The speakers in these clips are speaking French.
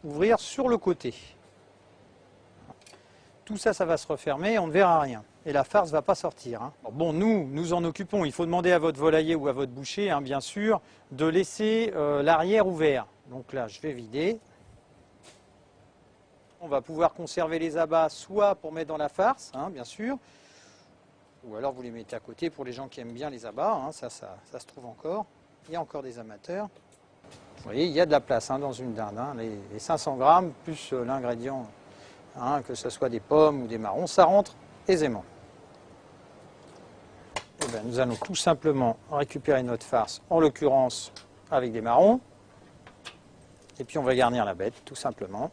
ouvrir sur le côté. Tout ça, ça va se refermer, on ne verra rien. Et la farce ne va pas sortir. Hein. Bon, nous en occupons. Il faut demander à votre volailler ou à votre boucher, hein, bien sûr, de laisser l'arrière ouvert. Donc là, je vais vider. On va pouvoir conserver les abats soit pour mettre dans la farce, hein, bien sûr, ou alors vous les mettez à côté pour les gens qui aiment bien les abats. Hein, ça se trouve encore. Il y a encore des amateurs. Vous voyez, il y a de la place hein, dans une dinde. Hein, les 500 grammes plus l'ingrédient, hein, que ce soit des pommes ou des marrons, ça rentre aisément. Et bien, nous allons tout simplement récupérer notre farce, en l'occurrence avec des marrons. Et puis on va garnir la bête, tout simplement.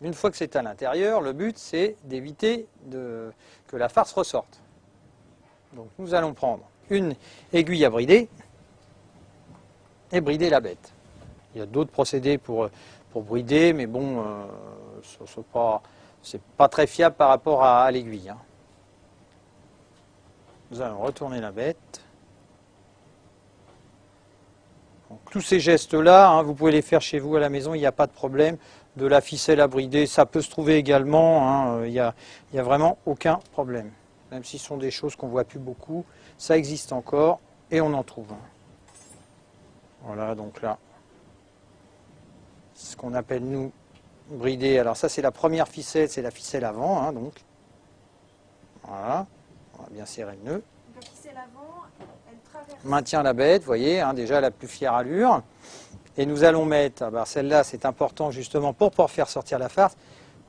Une fois que c'est à l'intérieur, le but c'est d'éviter que la farce ressorte. Donc nous allons prendre une aiguille à brider et brider la bête. Il y a d'autres procédés pour brider, mais bon, c'est pas très fiable par rapport à l'aiguille. Hein. Nous allons retourner la bête. Donc, tous ces gestes-là, hein, vous pouvez les faire chez vous à la maison, il n'y a pas de problème. De la ficelle à brider, ça peut se trouver également, hein, il n'y a vraiment aucun problème. Même si ce sont des choses qu'on ne voit plus beaucoup, ça existe encore et on en trouve. Voilà, donc là, ce qu'on appelle nous brider. Alors ça c'est la première ficelle, c'est la ficelle avant, hein, donc. Voilà, on va bien serrer le nœud. La ficelle avant, elle traverse. Maintient la bête, vous voyez, hein, déjà la plus fière allure. Et nous allons mettre, celle-là c'est important justement pour pouvoir faire sortir la farce.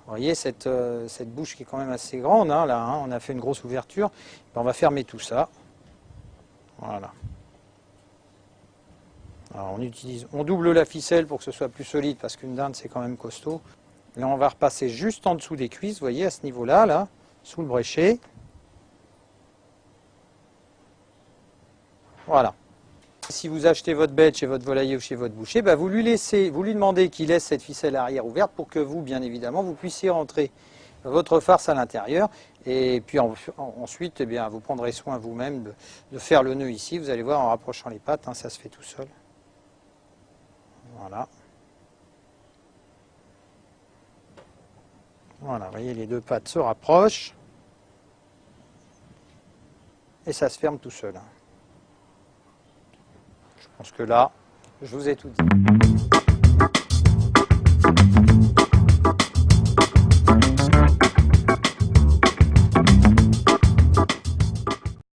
Vous voyez cette bouche qui est quand même assez grande, hein, là, hein, on a fait une grosse ouverture. On va fermer tout ça. Voilà. Alors on double la ficelle pour que ce soit plus solide parce qu'une dinde c'est quand même costaud. Là on va repasser juste en dessous des cuisses, vous voyez, à ce niveau-là, là, sous le bréchet. Voilà. Si vous achetez votre bête chez votre volailler ou chez votre boucher, vous lui demandez qu'il laisse cette ficelle arrière ouverte pour que vous, bien évidemment, vous puissiez rentrer votre farce à l'intérieur. Et puis ensuite, eh bien, vous prendrez soin vous-même de faire le nœud ici. Vous allez voir en rapprochant les pattes, hein, ça se fait tout seul. Voilà. Voilà, vous voyez, les deux pattes se rapprochent. Et ça se ferme tout seul. Je pense que là, je vous ai tout dit.